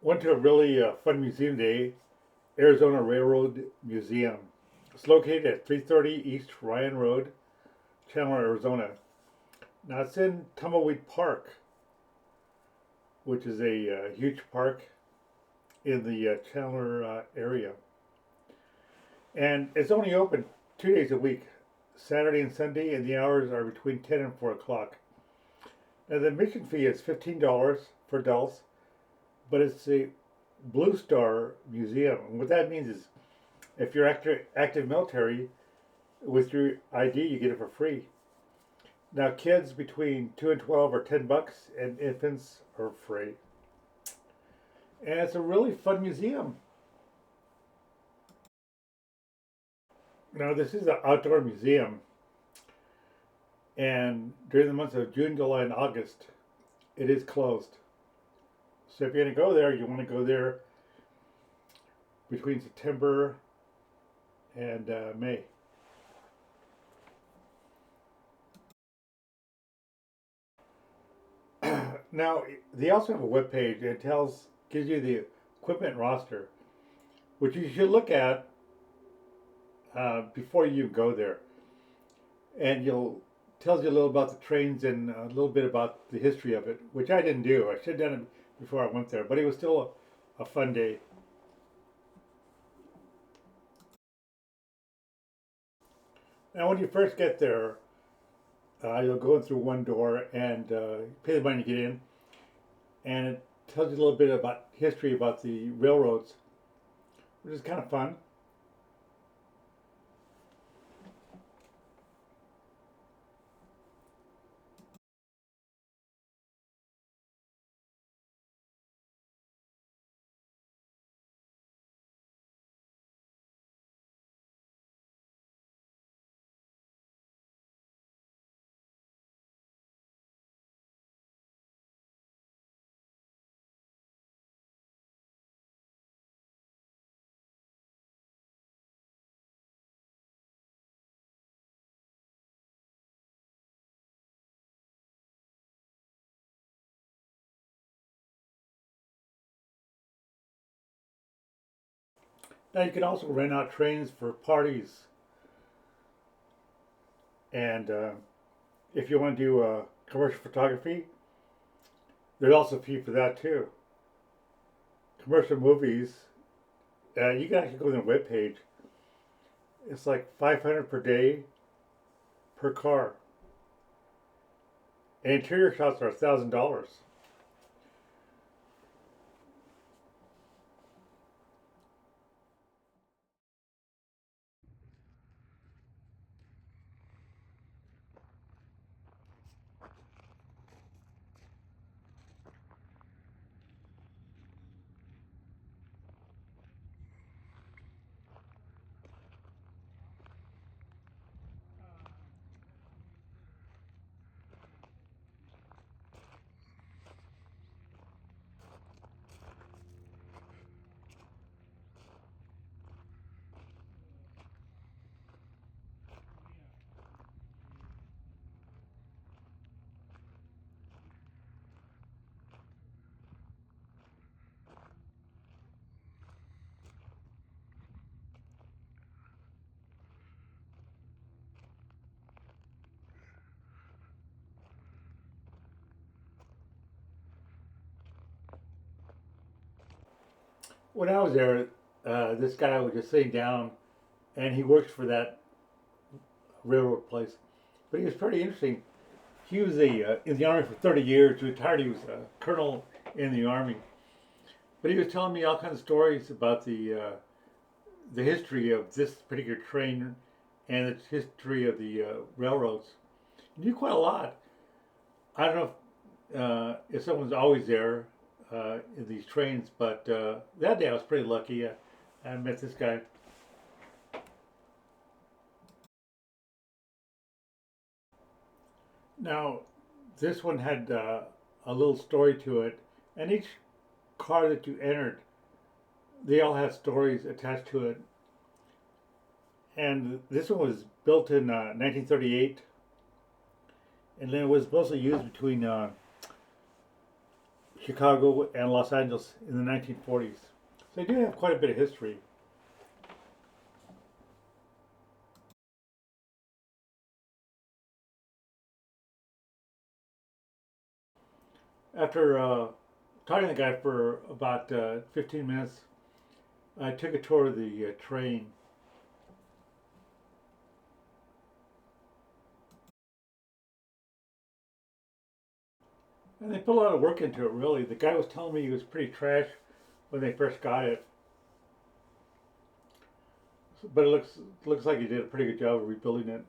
Went to a really fun museum today, Arizona Railroad Museum. It's located at 330 East Ryan Road, Chandler, Arizona. Now it's in Tumbleweed Park, which is a huge park in the Chandler area. And it's only open 2 days a week, Saturday and Sunday, and the hours are between 10 and 4 o'clock. Now the admission fee is $15 for adults, but it's a Blue Star Museum. And what that means is if you're active military, with your ID, you get it for free. Now, kids between 2 and 12 are $10, and infants are free. And it's a really fun museum. Now, this is an outdoor museum, and during the months of June, July, and August, it is closed. So if you're going to go there, you want to go there between September and May. Now, they also have a web page that gives you the equipment roster, which you should look at before you go there, and you'll tells you a little about the trains and a little bit about the history of it, which I didn't do. I should have done it before I went there, but it was still a fun day. Now, when you first get there, you'll go in through one door and pay the money to get in, and it tells you a little bit about history about the railroads, which is kind of fun. Now you can also rent out trains for parties, and if you want to do commercial photography, there's also a fee for that too. Commercial movies, you can actually go to their webpage. It's like 500 per day per car. And interior shots are $1,000. When I was there, this guy was just sitting down, and he works for that railroad place. But he was pretty interesting. He was in the army for 30 years. Retired. He was a colonel in the army. But he was telling me all kinds of stories about the history of this particular train and its history of the railroads. He knew quite a lot. I don't know if someone's always there in these trains, but that day I was pretty lucky. I met this guy. Now, this one had a little story to it, and each car that you entered, they all had stories attached to it. And this one was built in 1938, and then it was mostly used between Chicago, and Los Angeles in the 1940s. So they do have quite a bit of history. After talking to the guy for about 15 minutes, I took a tour of the train. And they put a lot of work into it, really. The guy was telling me he was pretty trash when they first got it, but it looks like he did a pretty good job of rebuilding it.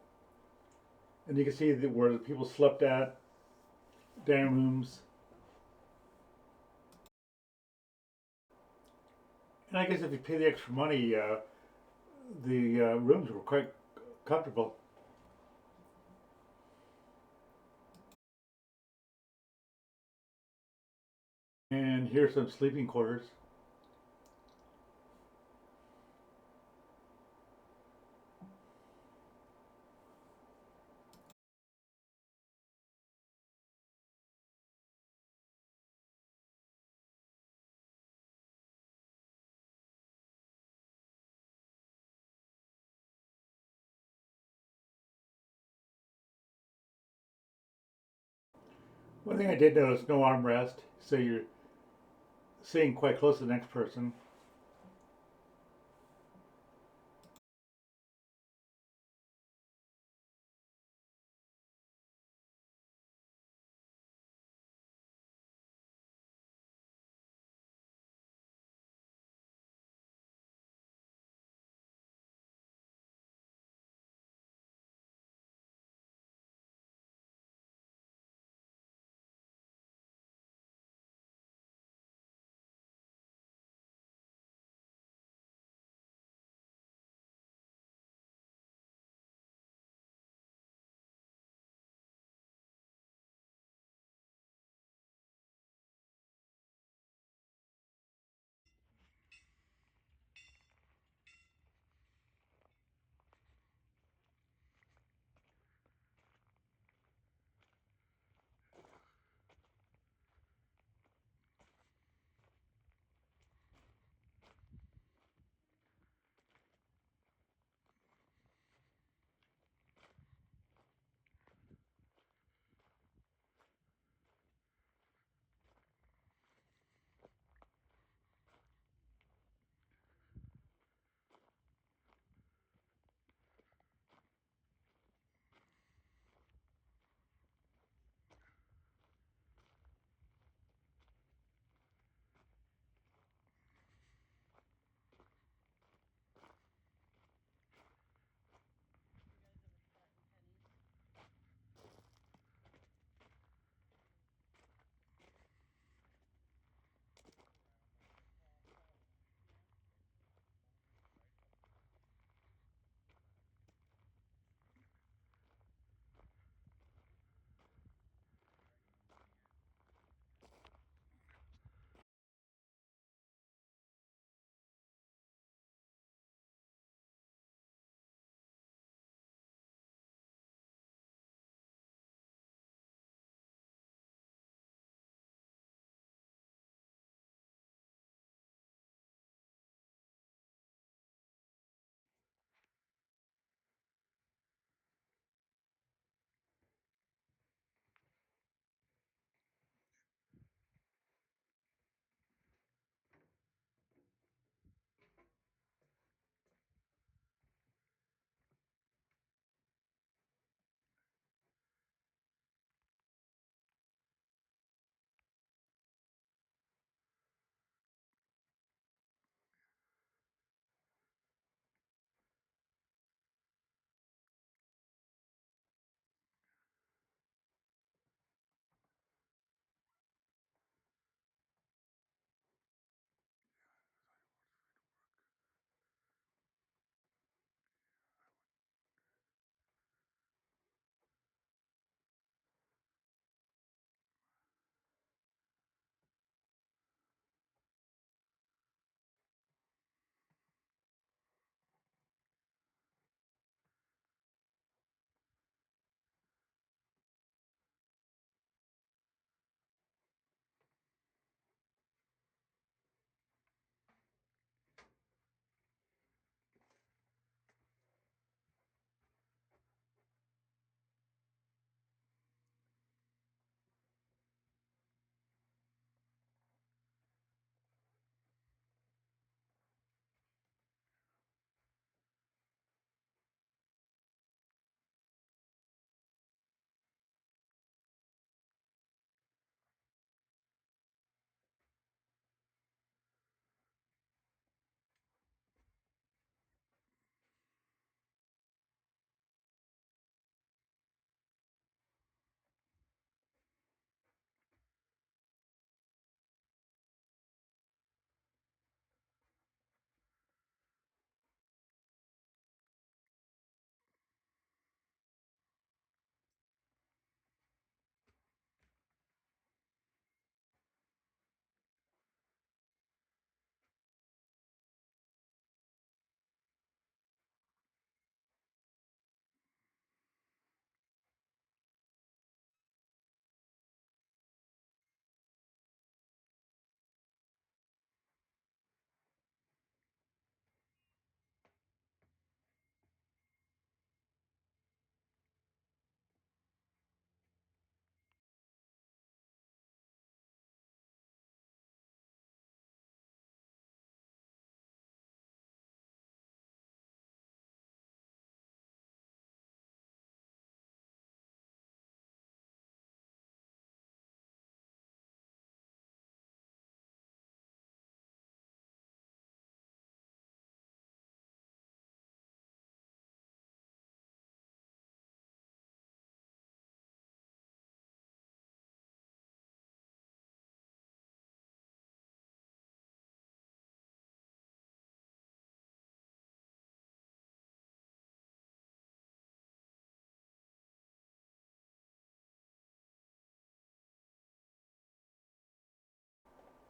And you can see where the people slept at, dining rooms, and I guess if you pay the extra money, the rooms were quite comfortable. And here's some sleeping quarters. One thing I did notice, no armrest, so you're sitting quite close to the next person.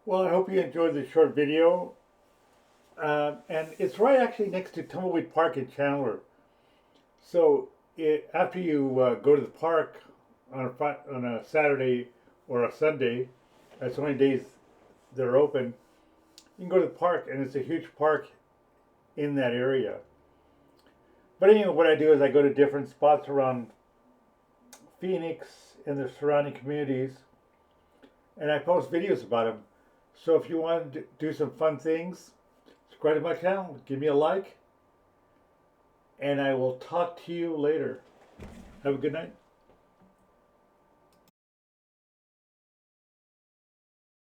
Well, I hope you enjoyed this short video. And it's right actually next to Tumbleweed Park in Chandler. So after you go to the park on a Saturday or a Sunday, that's the only days they're open, you can go to the park, and it's a huge park in that area. But anyway, what I do is I go to different spots around Phoenix and the surrounding communities, and I post videos about them. So if you want to do some fun things, subscribe to my channel, give me a like, and I will talk to you later. Have a good night.